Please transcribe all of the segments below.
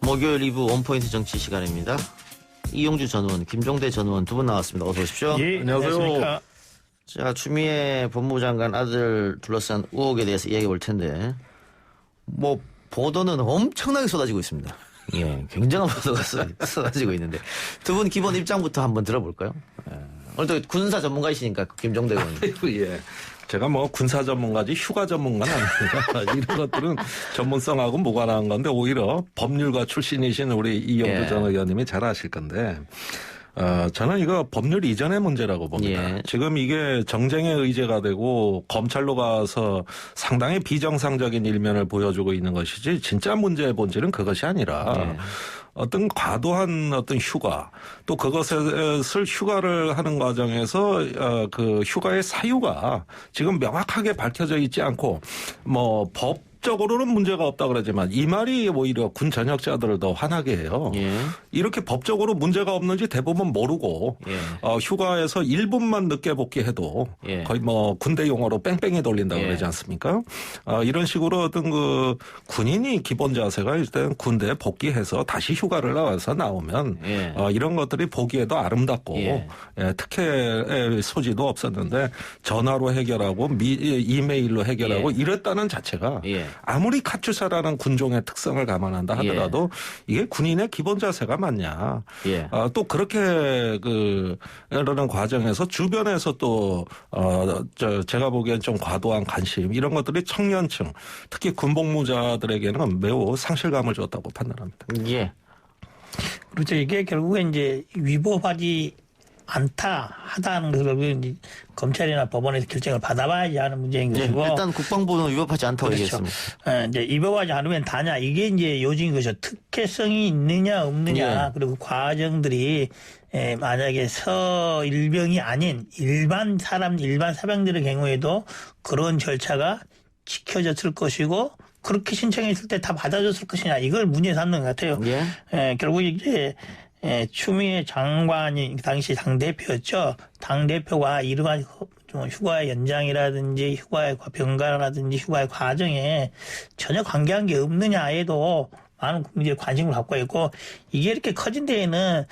목요일 2부 원포인트 정치 시간입니다. 이용주 전 의원, 김종대 전 의원 두 분 나왔습니다. 어서 오십시오. 예, 안녕하세요. 자, 추미애 법무부 장관 아들 둘러싼 의혹에 대해서 이야기해 볼 텐데, 뭐 보도는 엄청나게 쏟아지고 있습니다. 예, 굉장한 보도가 쏟아지고 있는데 두 분 기본 입장부터 한번 들어볼까요? 예. 오늘도 군사 전문가이시니까 김종대 의원. 예. 제가 뭐 군사 전문가지 휴가 전문가는 아닙니다. 이런 것들은 전문성하고 무관한 건데 오히려 법률가 출신이신 우리 이용주 전 의원님이 잘 아실 건데 저는 이거 법률 이전의 문제라고 봅니다. 예. 지금 이게 정쟁의 의제가 되고 검찰로 가서 상당히 비정상적인 일면을 보여주고 있는 것이지 진짜 문제의 본질은 그것이 아니라 어떤 과도한 어떤 휴가 또 그것을 휴가를 하는 과정에서 그 휴가의 사유가 지금 명확하게 밝혀져 있지 않고 뭐 법적으로는 문제가 없다 그러지만 이 말이 오히려 군 전역자들을 더 화나게 해요. 예. 이렇게 법적으로 문제가 없는지 대부분 모르고 휴가에서 1분만 늦게 복귀해도 거의 뭐 군대 용어로 뺑뺑이 돌린다고 그러지 않습니까? 이런 식으로 어떤 그 군인이 기본 자세가 일단 군대에 복귀해서 다시 휴가를 나와서 나오면 이런 것들이 보기에도 아름답고 특혜의 소지도 없었는데 전화로 해결하고 이메일로 해결하고 이랬다는 자체가 아무리 카투사라는 군종의 특성을 감안한다 하더라도 이게 군인의 기본 자세가 맞냐. 또 그렇게 그러는 과정에서 주변에서 또 제가 보기엔 좀 과도한 관심 이런 것들이 청년층 특히 군복무자들에게는 매우 상실감을 줬다고 판단합니다. 예. 그렇죠. 이게 결국에 이제 위법하지 않다 하다는 것을 검찰이나 법원에서 결정을 받아봐야지 하는 문제인 것이고 일단 국방부는 위법하지 않다고 그렇죠. 얘기했습니다. 이제 위법하지 않으면 다냐 이게 이제 요지인 것이죠. 특혜성이 있느냐 없느냐 그리고 과정들이 만약에 서일병이 아닌 일반 사병들의 경우에도 그런 절차가 지켜졌을 것이고 그렇게 신청했을 때 다 받아줬을 것이냐 이걸 문제 삼는 것 같아요. 결국 이제 추미애 장관이 당시 당대표였죠. 당대표가 이러한 휴가의 연장이라든지 휴가의 병가라든지 휴가의 과정에 전혀 관계한 게 없느냐에도 많은 국민들이 관심을 갖고 있고 이게 이렇게 커진 데에는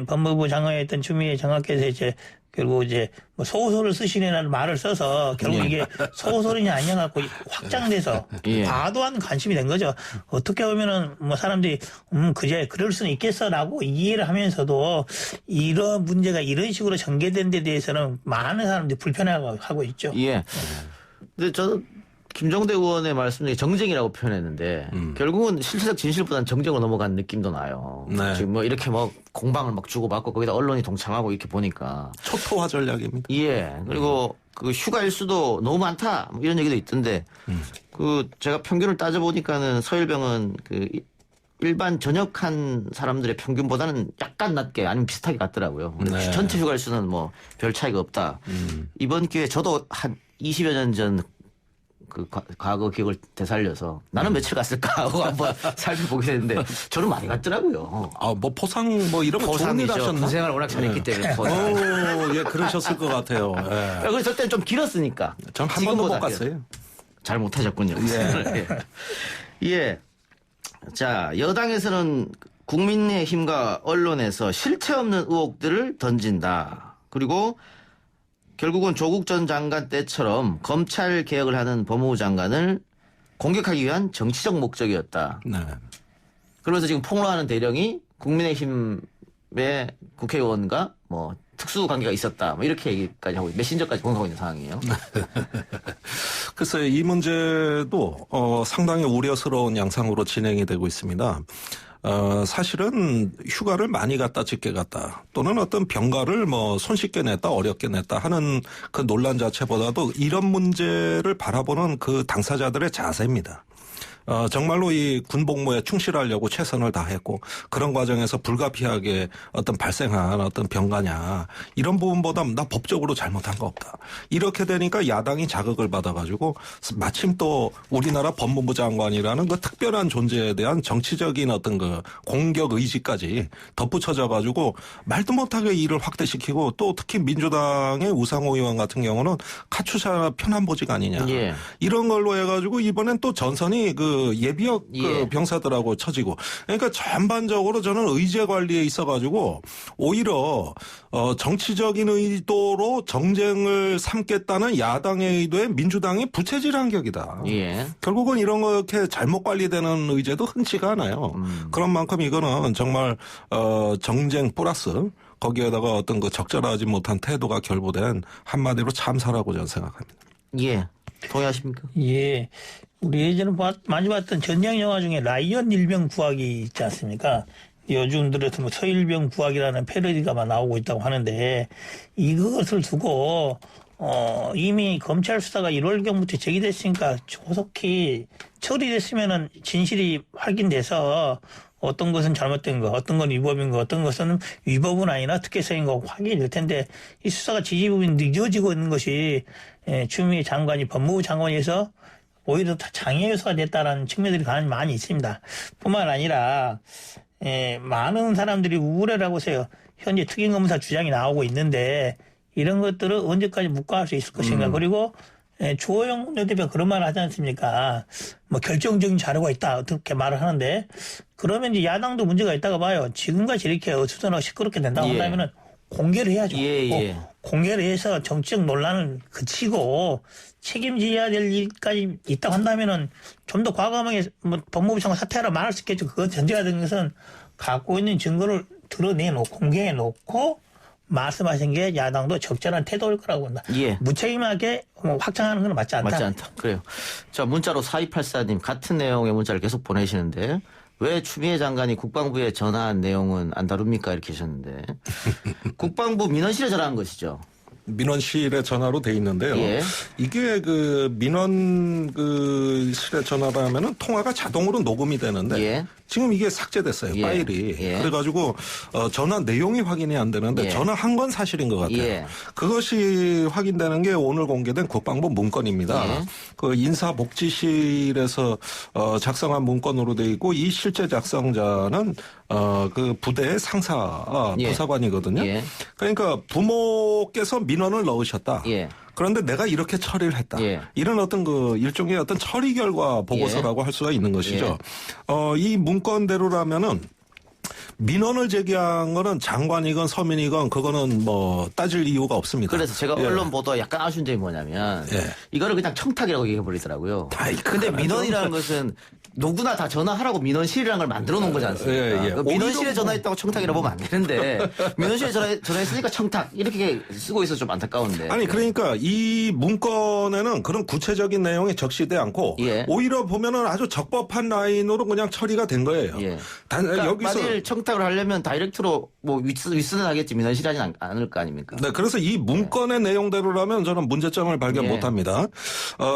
법무부 장관이었던 추미애 장관께서 이제 결국 이제 뭐 소호소를 쓰시라는 말을 써서 결국 이게 소호소리냐 아니냐 갖고 확장돼서 과도한 관심이 된 거죠. 어떻게 보면은 뭐 사람들이 그제 그럴 수는 있겠어라고 이해를 하면서도 이런 문제가 이런 식으로 전개된 데 대해서는 많은 사람들이 불편해하고 있죠. 예. 근데 저는 김종대 의원의 말씀 중에 정쟁이라고 표현했는데 결국은 실체적 진실보다는 정쟁으로 넘어간 느낌도 나요. 지금 뭐 이렇게 뭐 공방을 막 주고받고 거기다 언론이 동참하고 이렇게 보니까 초토화 전략입니다. 그리고 그 휴가 일수도 너무 많다 뭐 이런 얘기도 있던데 그 제가 평균을 따져보니까는 서일병은 그 일반 전역한 사람들의 평균보다는 약간 낮게 아니면 비슷하게 갔더라고요. 전체 휴가 일수는 뭐 별 차이가 없다. 이번 기회에 저도 한 20여 년 전 그 과거 기억을 되살려서 나는 며칠 갔을까 하고 한번 살펴보게 됐는데 저는 많이 갔더라고요. 뭐 포상 뭐 이런 거 좋은 일 하셨나? 군 생활을 워낙 잘했기 때문에. 그러셨을 것 같아요. 그래서 그때는 좀 길었으니까. 전 한 번도 못 갔어요. 잘 못하셨군요. 자, 여당에서는 국민의힘과 언론에서 실체 없는 의혹들을 던진다. 그리고 결국은 조국 전 장관 때처럼 검찰 개혁을 하는 법무부 장관을 공격하기 위한 정치적 목적이었다. 그러면서 지금 폭로하는 대령이 국민의힘의 국회의원과 뭐 특수 관계가 있었다. 뭐 이렇게 얘기까지 하고 메신저까지 공격하고 있는 상황이에요. 글쎄요, 이 문제도 상당히 우려스러운 양상으로 진행이 되고 있습니다. 사실은 휴가를 많이 갔다 적게 갔다 또는 어떤 병가를 뭐 손쉽게 냈다 어렵게 냈다 하는 그 논란 자체보다도 이런 문제를 바라보는 그 당사자들의 자세입니다. 정말로 이 군복무에 충실하려고 최선을 다했고 그런 과정에서 불가피하게 어떤 발생한 어떤 병가냐 이런 부분보다 나 법적으로 잘못한 거 없다. 이렇게 되니까 야당이 자극을 받아가지고 마침 또 우리나라 법무부 장관이라는 그 특별한 존재에 대한 정치적인 어떤 그 공격 의지까지 덧붙여져가지고 말도 못하게 일을 확대시키고 또 특히 민주당의 우상호 의원 같은 경우는 카투사 편한 보직 아니냐 이런 걸로 해가지고 이번엔 또 전선이 그 그 예비역 예. 그 병사들하고 처지고 그러니까 전반적으로 저는 의제 관리에 있어가지고 오히려 정치적인 의도로 정쟁을 삼겠다는 야당의 의도에 민주당이 부채질한 격이다. 예. 결국은 이런 거 이렇게 잘못 관리되는 의제도 흔치가 않아요. 그런 만큼 이거는 정말 정쟁 플러스 거기에다가 어떤 그 적절하지 못한 태도가 결부된 한마디로 참사라고 저는 생각합니다. 예. 동의하십니까? 예. 우리 예전에 많이 봤던 전쟁 영화 중에 라이언 일병 구하기 있지 않습니까? 요즘 들어서 뭐 서일병 구하기라는 패러디가 막 나오고 있다고 하는데 이것을 두고 이미 검찰 수사가 1월경부터 제기됐으니까 조속히 처리됐으면은 진실이 확인돼서 어떤 것은 잘못된 거, 어떤 건 위법인 거, 어떤 것은 위법은 아니나 특혜성인 거 확인이 될 텐데 이 수사가 지지부분이 늦어지고 있는 것이 추미애 장관이 법무부 장관에서 오히려 다 장애 요소가 됐다는 측면들이 많이 있습니다. 뿐만 아니라 많은 사람들이 우울해라고 해서요. 현재 특임검사 주장이 나오고 있는데 이런 것들을 언제까지 묵과할 수 있을 것인가. 그리고 주호영 대표가 그런 말을 하지 않습니까? 뭐 결정적인 자료가 있다 어떻게 말을 하는데 그러면 이제 야당도 문제가 있다고 봐요. 지금까지 이렇게 어수선하고 시끄럽게 된다고 한다면은 공개를 해야죠. 예. 공개를 해서 정치적 논란을 그치고 책임져야 될 일까지 있다고 한다면은 좀 더 과감하게 뭐 법무부 장관 사퇴하라 말할 수 있겠죠. 그거 전제가 된 것은 갖고 있는 증거를 드러내놓고 공개해 놓고 말씀하신 게 야당도 적절한 태도일 거라고 본다. 예. 무책임하게 확장하는 건 맞지 않다. 맞지 않다. 그래요. 자, 문자로 4284님 같은 내용의 문자를 계속 보내시는데 왜 추미애 장관이 국방부에 전화한 내용은 안 다룹니까? 이렇게 하셨는데 국방부 민원실에 전화한 것이죠. 민원실에 전화로 돼 있는데요. 예. 이게 그 민원 그 실에 전화를 하면은 통화가 자동으로 녹음이 되는데 예. 지금 이게 삭제됐어요. 예. 파일이. 예. 그래가지고 전화 내용이 확인이 안 되는데 예. 전화한 건 사실인 것 같아요. 예. 그것이 확인되는 게 오늘 공개된 국방부 문건입니다. 예. 그 인사복지실에서 작성한 문건으로 돼 있고 이 실제 작성자는 그 부대의 상사 예. 부사관이거든요. 예. 그러니까 부모께서 민원을 넣으셨다. 예. 그런데 내가 이렇게 처리를 했다. 예. 이런 어떤 그 일종의 어떤 처리 결과 보고서라고 할 수가 있는 것이죠. 이 문건대로라면은 민원을 제기한 거는 장관이건 서민이건 그거는 뭐 따질 이유가 없습니다. 그래서 제가 언론 보도에 약간 아쉬운 점이 뭐냐면 이거를 그냥 청탁이라고 얘기해 버리더라고요. 근데 민원이라는 것은 누구나 다 전화하라고 민원실이라는 걸 만들어 놓은 거지 않습니까? 민원실에 전화했다고 청탁이라고 보면 안 되는데 민원실에 전화했으니까 청탁 이렇게 쓰고 있어서 좀 안타까운데. 아니 그러니까 이 문건에는 그런 구체적인 내용이 적시되지 않고 오히려 보면은 아주 적법한 라인으로 그냥 처리가 된 거예요. 그러니까 여기서 만일 청탁을 하려면 다이렉트로 뭐 윗선은 하겠지 민원실이 하진 않을 거 아닙니까? 네, 그래서 이 문건의 내용대로라면 저는 문제점을 발견 못합니다.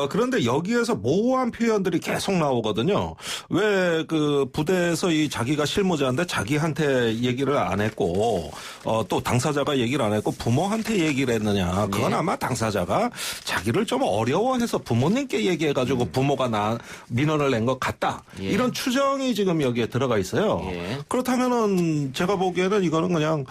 그런데 여기에서 모호한 표현들이 계속 나오거든요. 왜 그 부대에서 이 자기가 실무자인데 자기한테 얘기를 안 했고 또 당사자가 얘기를 안 했고 부모한테 얘기를 했느냐. 그건 아마 당사자가 자기를 좀 어려워해서 부모님께 얘기해가지고 부모가 민원을 낸 것 같다. 이런 추정이 지금 여기에 들어가 있어요. 그렇다면은 제가 보기에는 이거는 그냥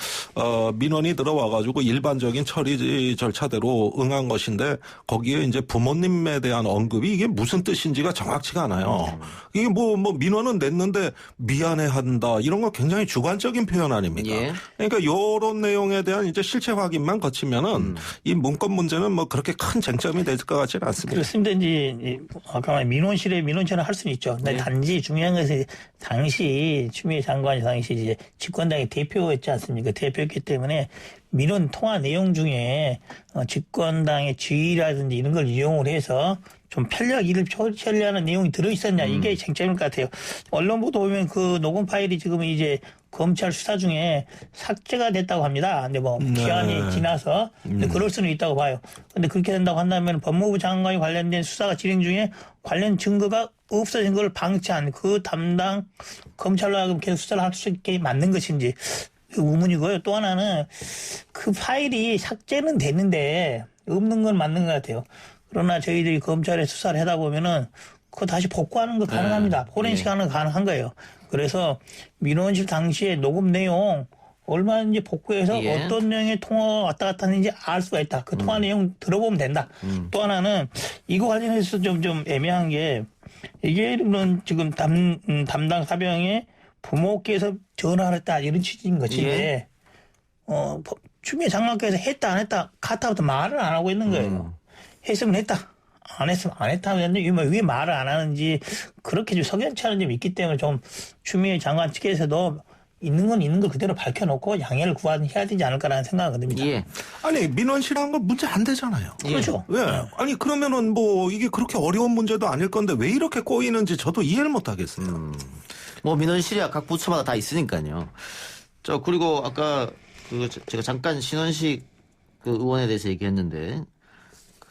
민원이 들어와가지고 일반적인 처리 절차대로 응한 것인데 거기에 이제 부모님에 대한 언급이 이게 무슨 뜻인지가 정확치가 않아요. 이게 뭐 민원은 냈는데 미안해한다 이런 거 굉장히 주관적인 표현 아닙니까? 그러니까 이런 내용에 대한 이제 실체 확인만 거치면은 이 문건 문제는 뭐 그렇게 큰 쟁점이 될 것 같지는 않습니다. 그렇습니다. 이제 아까 민원실에 민원 전화할 수는 있죠. 근데 단지 중요한 것은 당시 추미애 장관이 당시 이제 집권당의 대표였지 않습니까? 대표였기 때문에 민원 통화 내용 중에 집권당의 지위라든지 이런 걸 이용을 해서 좀 편리하게 일을 처리하는 내용이 들어있었냐 이게 쟁점일 것 같아요. 언론 보도 보면 그 녹음 파일이 지금 이제 검찰 수사 중에 삭제가 됐다고 합니다. 근데 뭐 기한이 지나서 근데 그럴 수는 있다고 봐요. 근데 그렇게 된다고 한다면 법무부 장관이 관련된 수사가 진행 중에 관련 증거가 없어진 걸 방치한 그 담당 검찰로 하여금 계속 수사를 할 수 있게 만든 것인지 의문이고요. 또 하나는 그 파일이 삭제는 됐는데 없는 건 맞는 것 같아요. 그러나 저희들이 검찰에 수사를 하다 보면은 그거 다시 복구하는 거 가능합니다. 포렌식 하는 거 가능한 거예요. 그래서 민원실 당시에 녹음 내용 얼마든지 복구해서 어떤 내용의 통화가 왔다 갔다 하는지 알 수가 있다. 그 통화 내용 들어보면 된다. 또 하나는 이거 관련해서 좀 애매한 게 이게는 지금 담당 사병의 부모께서 전화를 했다 이런 취지인 거지. 예. 추미애 장관께서 했다 안 했다 카타부터 말을 안 하고 있는 거예요. 했으면 했다. 안 했으면 안 했다 하는데 왜 말을 안 하는지 그렇게 좀 석연치 않은 점이 있기 때문에 좀 추미애 장관 측에서도 있는 건 있는 걸 그대로 밝혀놓고 양해를 구해야 되지 않을까라는 생각은 듭니다. 예. 아니 민원실한 건 문제 안 되잖아요. 그렇죠. 왜? 아니 그러면은 뭐 이게 그렇게 어려운 문제도 아닐 건데 왜 이렇게 꼬이는지 저도 이해를 못 하겠어요. 뭐 민원실이야 각 부처마다 다 있으니까요. 그리고 아까 제가 잠깐 신원식 그 의원에 대해서 얘기했는데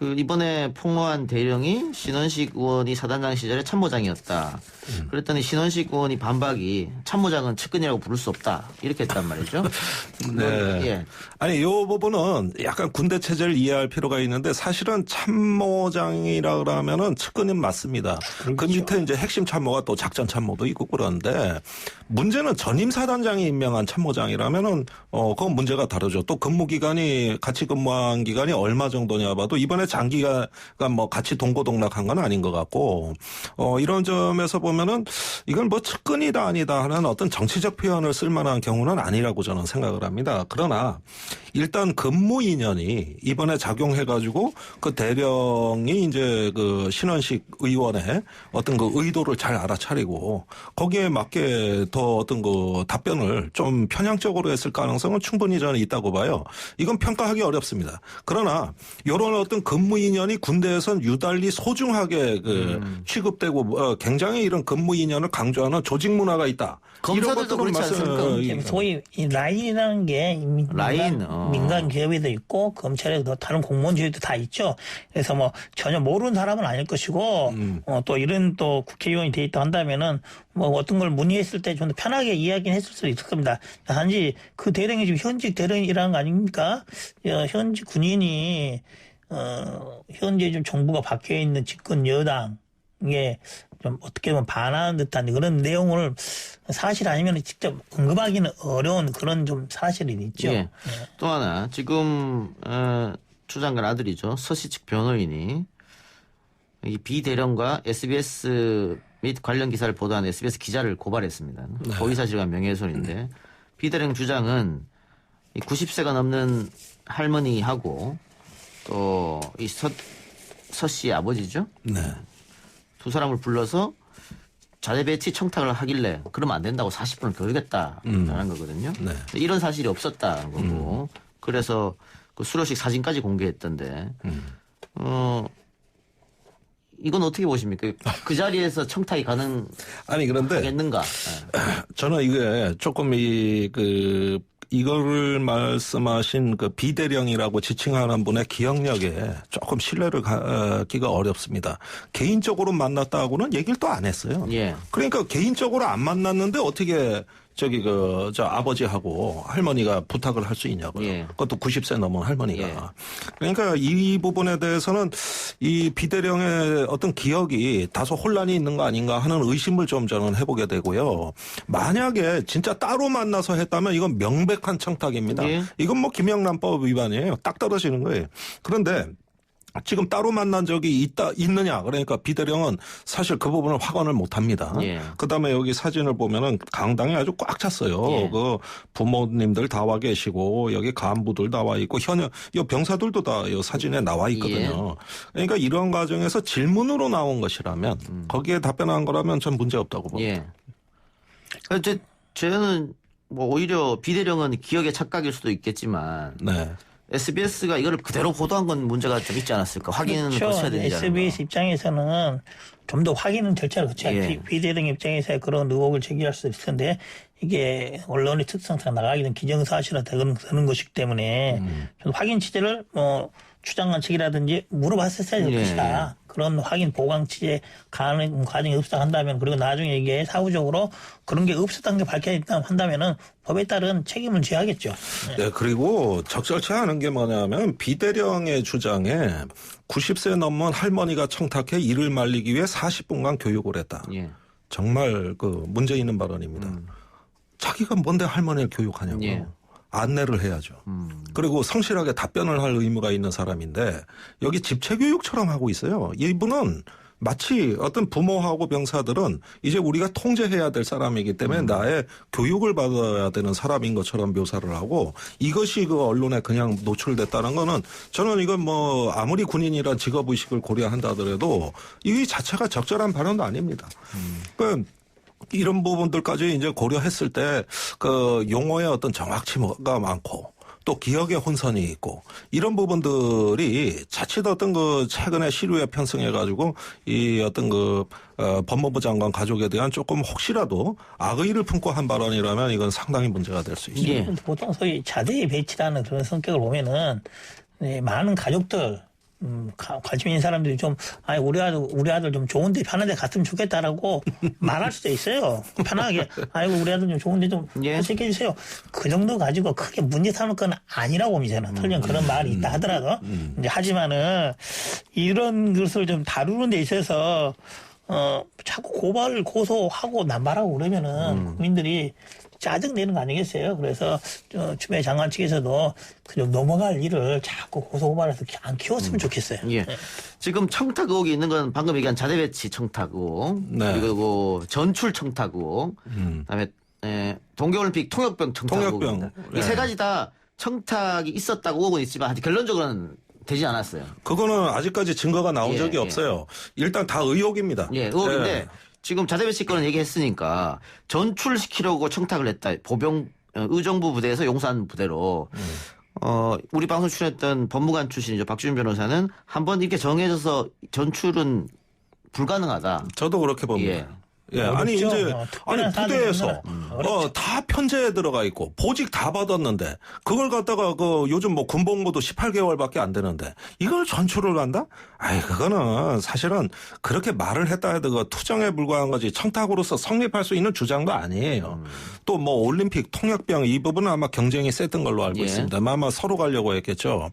이번에 폭로한 대령이 신원식 의원이 사단장 시절에 참모장이었다. 그랬더니 신원식 의원이 반박이 참모장은 측근이라고 부를 수 없다. 이렇게 했단 말이죠. 네. 예. 아니, 요 부분은 약간 군대 체제를 이해할 필요가 있는데 사실은 참모장이라 그러면은 측근은 맞습니다. 그렇죠. 그 밑에 이제 핵심 참모가 또 작전 참모도 있고 그런데 문제는 전임 사단장이 임명한 참모장이라면은 그건 문제가 다르죠. 또 근무 기간이 같이 근무한 기간이 얼마 정도냐 봐도 이번에 장기가 뭐 같이 동고동락한 건 아닌 것 같고 이런 점에서 보면은 이건 뭐 측근이다 아니다 하는 어떤 정치적 표현을 쓸 만한 경우는 아니라고 저는 생각을 합니다. 그러나 일단 근무 인연이 이번에 작용해가지고 그 대령이 이제 그 신원식 의원의 어떤 그 의도를 잘 알아차리고 거기에 맞게 더 어떤 그 답변을 좀 편향적으로 했을 가능성은 충분히 저는 있다고 봐요. 이건 평가하기 어렵습니다. 그러나 이런 어떤 근무 인연이 군대에선 유달리 소중하게 취급되고 굉장히 이런 근무 인연을 강조하는 조직 문화가 있다. 검사들도 그렇지 않습니까? 소위 이 라인이라는 게 민간 기업에도 있고 검찰에도 다른 공무원직에도 다 있죠. 그래서 뭐 전혀 모르는 사람은 아닐 것이고 또 이런 또 국회의원이 돼 있다 한다면은 뭐 어떤 걸 문의했을 때 좀 더 편하게 이야기는 했을 수 있을 겁니다. 단지 그 대령이 지금 현직 대령이라는 거 아닙니까? 현직 군인이 현재 좀 정부가 바뀌어 있는 집권 여당에 좀 어떻게 보면 반하는 듯한 그런 내용을 사실 아니면 직접 언급하기는 어려운 그런 좀 사실이 있죠. 예. 또 하나 지금 추 장관 아들이죠. 서씨 측 변호인이 이 비대령과 SBS 및 관련 기사를 보도한 SBS 기자를 고발했습니다. 네. 허위사실과 명예훼손인데 비대령 주장은 90세가 넘는 할머니하고 또 이 서씨 아버지죠. 네. 두 사람을 불러서 자대 배치 청탁을 하길래 그러면 안 된다고 40분을 겨루겠다라는 거거든요. 네. 이런 사실이 없었다는 거고 그래서 그 수료식 사진까지 공개했던데 이건 어떻게 보십니까? 그 자리에서 청탁이 아니 그런데 가능하겠는가? 저는 이게 조금 이거를 말씀하신 그 비대령이라고 지칭하는 분의 기억력에 조금 신뢰를 갖기가 어렵습니다. 개인적으로 만났다고는 얘기를 또 안 했어요. 예. 그러니까 개인적으로 안 만났는데 어떻게 저 아버지하고 할머니가 부탁을 할 수 있냐고요. 예. 그것도 90세 넘은 할머니가. 예. 그러니까 이 부분에 대해서는 이 비대령의 어떤 기억이 다소 혼란이 있는 거 아닌가 하는 의심을 좀 저는 해보게 되고요. 만약에 진짜 따로 만나서 했다면 이건 명백한 청탁입니다. 예. 이건 뭐 김영란법 위반이에요. 딱 떨어지는 거예요. 그런데 지금 따로 만난 적이 있느냐. 그러니까 비대령은 사실 그 부분을 확언을 못 합니다. 예. 그 다음에 여기 사진을 보면은 강당이 아주 꽉 찼어요. 예. 그 부모님들 다 와 계시고 여기 간부들 다 와 있고 이 병사들도 다 이 사진에 나와 있거든요. 그러니까 이런 과정에서 질문으로 나온 것이라면 거기에 답변한 거라면 전 문제 없다고 봅니다. 예. 저는 뭐 오히려 비대령은 기억의 착각일 수도 있겠지만 네. SBS가 이거를 그대로 보도한 건 문제가 좀 있지 않았을까? 확인은 그렇죠. 거쳐야 되지 않을까? SBS 입장에서는 좀 더 확인은 절차를 거쳐야 예. 비대령 입장에서 그런 의혹을 제기할 수 있을 텐데 이게 언론의 특성상 나가게 된 기정사실화 되는 것이기 때문에 좀 확인 취재를 추장관 측이라든지 물어봤었어야 될 예. 것이다. 그런 확인 보강 취재 가능 과정이 없었다 한다면 그리고 나중에 이게 사후적으로 그런 게 없었다는 게 밝혀졌다 한다면은 법에 따른 책임을 져야겠죠. 네, 그리고 적절치 않은 게 뭐냐면 비대령의 주장에 90세 넘은 할머니가 청탁해 이를 말리기 위해 40분간 교육을 했다. 예. 정말 그 문제 있는 발언입니다. 자기가 뭔데 할머니를 교육하냐고. 예. 안내를 해야죠. 그리고 성실하게 답변을 할 의무가 있는 사람인데 여기 집체교육처럼 하고 있어요. 이분은 마치 어떤 부모하고 병사들은 이제 우리가 통제해야 될 사람이기 때문에 나의 교육을 받아야 되는 사람인 것처럼 묘사를 하고 이것이 그 언론에 그냥 노출됐다는 거는 저는 이건 뭐 아무리 군인이란 직업의식을 고려한다 하더라도 이 자체가 적절한 발언도 아닙니다. 그러니까 이런 부분들까지 이제 고려했을 때 그 용어의 어떤 정확치가 많고 또 기억의 혼선이 있고 이런 부분들이 자칫 어떤 그 최근에 시류에 편승해 가지고 이 어떤 그 법무부 장관 가족에 대한 조금 혹시라도 악의를 품고 한 발언이라면 이건 상당히 문제가 될 수 있습니다. 예. 보통 소위 자대에 배치라는 그런 성격을 보면은 네, 많은 가족들 관심 있는 사람들이 좀, 아니, 우리 아들 좀 좋은데 편한데 갔으면 좋겠다라고 말할 수도 있어요. 편하게, 아이고, 우리 아들 좀 좋은데 좀 예. 해주세요. 그 정도 가지고 크게 문제 삼을 건 아니라고 봅니다, 저는. 설령 그런 말이 있다 하더라도. 이제 하지만은, 이런 것을 좀 다루는 데 있어서, 자꾸 고소하고 남발하고 그러면은 국민들이 짜증내는 거 아니겠어요? 그래서 추미애 장관 측에서도 그냥 넘어갈 일을 자꾸 고소고발해서 안 키웠으면 좋겠어요. 예. 네. 지금 청탁 의혹이 있는 건 방금 얘기한 자대 배치 청탁 의혹, 네. 그리고 전출 청탁 의혹, 그다음에 동계올림픽 통역병 청탁 의혹입니다. 네. 이 세 가지 다 청탁이 있었다고 의혹은 있지만 아직 결론적으로는 되지 않았어요. 그거는 아직까지 증거가 나온 예, 적이 예. 없어요. 일단 다 의혹입니다. 예, 의혹인데 예. 지금 자대 배치 건을 얘기했으니까 전출시키려고 청탁을 했다. 보병 의정부 부대에서 용산 부대로. 우리 방송 출연했던 법무관 출신이죠. 박주민 변호사는 한번 이렇게 정해져서 전출은 불가능하다. 저도 그렇게 봅니다. 예. 예, 어렵죠. 아니 이제 특별한 부대에서 사안이면 어렵죠. 다 편제에 들어가 있고 보직 다 받았는데 그걸 갖다가 그 요즘 뭐 군복무도 18개월밖에 안 되는데 이걸 전출을 한다? 아이 그거는 사실은 그렇게 말을 했다 해도 그 투정에 불과한 거지 청탁으로서 성립할 수 있는 주장도 아니에요. 또 뭐 올림픽 통역병 이 부분은 아마 경쟁이 셌던 걸로 알고 예. 있습니다. 아마 서로 가려고 했겠죠.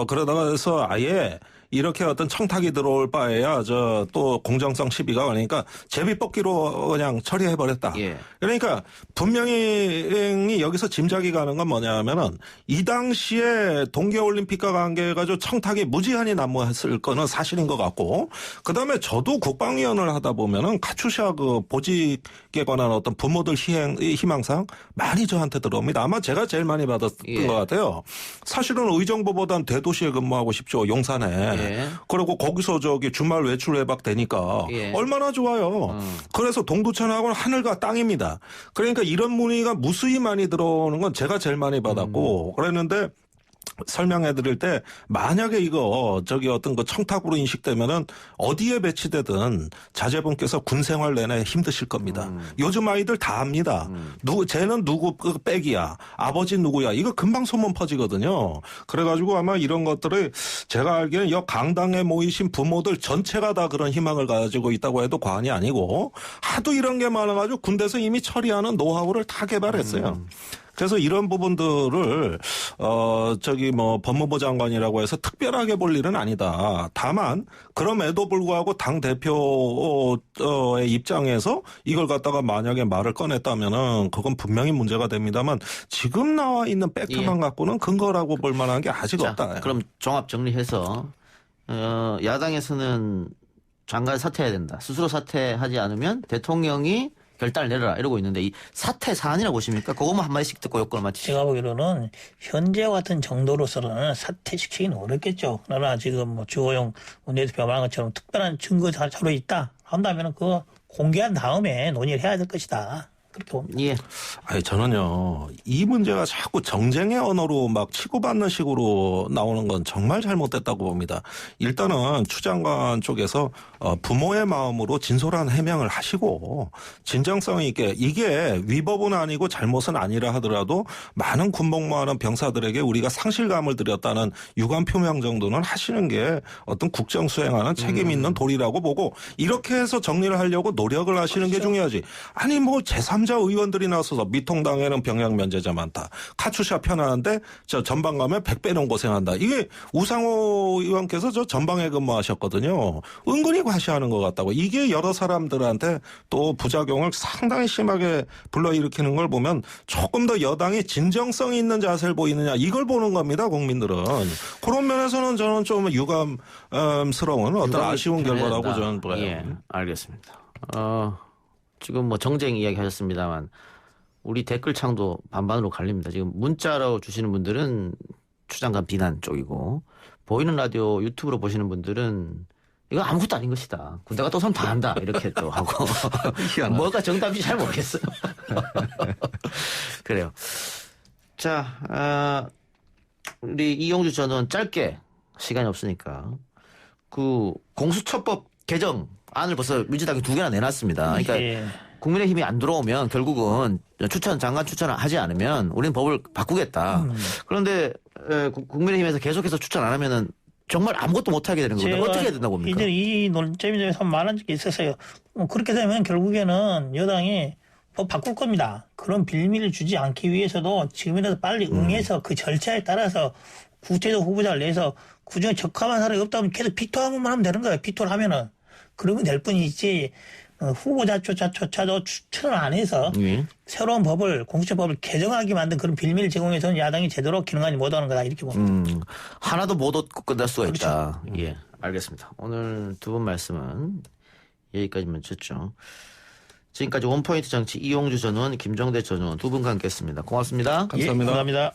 그러다가 해서 아예 이렇게 어떤 청탁이 들어올 바에야 저 또 공정성 시비가 그러니까 제비 뽑기로 그냥 처리해버렸다. 예. 그러니까 분명히 여기서 짐작이 가는 건 뭐냐면은 이 당시에 동계올림픽과 관계해가지고 청탁이 무지한히 난무했을 거는 사실인 것 같고 그다음에 저도 국방위원을 하다 보면은 카투샤 그 보직에 관한 어떤 부모들 희망사항 많이 저한테 들어옵니다. 아마 제가 제일 많이 받았던 예. 것 같아요. 사실은 의정부보단 대도시에 근무하고 싶죠. 용산에. 예. 그리고 거기서 저기 주말 외출 외박 되니까 예. 얼마나 좋아요. 그래서 동두천하고는 하늘과 땅입니다. 그러니까 이런 문의가 무수히 많이 들어오는 건 제가 제일 많이 받았고 그랬는데 설명해 드릴 때 만약에 이거 저기 어떤 그 청탁으로 인식되면은 어디에 배치되든 자제분께서 군 생활 내내 힘드실 겁니다. 요즘 아이들 다 압니다. 쟤는 누구 백이야. 아버지 누구야. 이거 금방 소문 퍼지거든요. 그래가지고 아마 이런 것들을 제가 알기에는 여 강당에 모이신 부모들 전체가 다 그런 희망을 가지고 있다고 해도 과언이 아니고 하도 이런 게 많아가지고 군대에서 이미 처리하는 노하우를 다 개발했어요. 그래서 이런 부분들을 저기 뭐 법무부 장관이라고 해서 특별하게 볼 일은 아니다. 다만 그럼에도 불구하고 당 대표의 입장에서 이걸 갖다가 만약에 말을 꺼냈다면은 그건 분명히 문제가 됩니다만 지금 나와 있는 팩트만 예. 갖고는 근거라고 볼 만한 게 아직 자, 없다. 그럼 종합 정리해서 야당에서는 장관 사퇴해야 된다. 스스로 사퇴하지 않으면 대통령이 결단을 내려라 이러고 있는데 이 사퇴 사안이라고 보십니까? 그것만 한마디씩 듣고 요건을 마치죠. 제가 보기로는 현재와 같은 정도로서는 사퇴시키기는 어렵겠죠. 그러나 지금 뭐 주호영 원내대표 말한 것처럼 특별한 증거 자료가 있다 한다면 그거 공개한 다음에 논의를 해야 될 것이다. 그렇게 봅니다. 예. 아니 저는요 이 문제가 자꾸 정쟁의 언어로 막 치고받는 식으로 나오는 건 정말 잘못됐다고 봅니다. 일단은 추 장관 쪽에서 부모의 마음으로 진솔한 해명을 하시고 진정성 있게 이게 위법은 아니고 잘못은 아니라 하더라도 많은 군복무하는 병사들에게 우리가 상실감을 드렸다는 유감 표명 정도는 하시는 게 어떤 국정 수행하는 책임 있는 도리라고 보고 이렇게 해서 정리를 하려고 노력을 하시는 게 중요하지. 아니 뭐 제3 남자 의원들이 나서서 미통당에는 병역 면제자 많다. 카투샤 편하는데 저 전방 가면 100배는 고생한다. 이게 우상호 의원께서 저 전방에 근무하셨거든요. 은근히 과시하는 것 같다고. 이게 여러 사람들한테 또 부작용을 상당히 심하게 불러일으키는 걸 보면 조금 더 여당이 진정성이 있는 자세를 보이느냐 이걸 보는 겁니다. 국민들은. 그런 면에서는 저는 좀 유감스러운 어떤 아쉬운 결과라고 저는 봐요. 예, 알겠습니다. 지금 뭐 정쟁 이야기 하셨습니다만 우리 댓글창도 반반으로 갈립니다. 지금 문자로 주시는 분들은 추장관 비난 쪽이고 보이는 라디오 유튜브로 보시는 분들은 이거 아무것도 아닌 것이다. 군대 갔다 오면 다 한다. 이렇게 또 하고 뭐가 정답인지 잘 모르겠어요. 그래요. 자, 우리 이용주 전 의원 짧게 시간이 없으니까 그 공수처법 개정 안을 벌써 민주당이 2개나 내놨습니다. 그러니까 예. 국민의힘이 안 들어오면 결국은 장관 추천을 하지 않으면 우리는 법을 바꾸겠다. 그런데 국민의힘에서 계속해서 추천 안 하면은 정말 아무것도 못 하게 되는 건데 어떻게 해야 된다고 봅니까? 이제 이 논점에 대해서 한번 말한 적이 있었어요. 그렇게 되면 결국에는 여당이 법 바꿀 겁니다. 그런 빌미를 주지 않기 위해서도 지금이라도 빨리 응해서 그 절차에 따라서 구체적 후보자를 내서 그중에 적합한 사람이 없다면 계속 비토하고만 하면 되는 거예요. 비토를 하면은. 그러면 될 뿐이지 후보자조차도 추천을 안 해서 새로운 법을 공수처법을 개정하게 만든 그런 빌미를 제공해서는 야당이 제대로 기능하지 못하는 거다 이렇게 봅니다. 하나도 못 얻고 끝날 수가 그렇죠. 있다. 예, 알겠습니다. 오늘 두 분 말씀은 여기까지만 듣죠. 지금까지 원포인트 정치 이용주 전 의원, 김종대 전 의원 두 분과 함께했습니다. 고맙습니다. 감사합니다. 예, 감사합니다.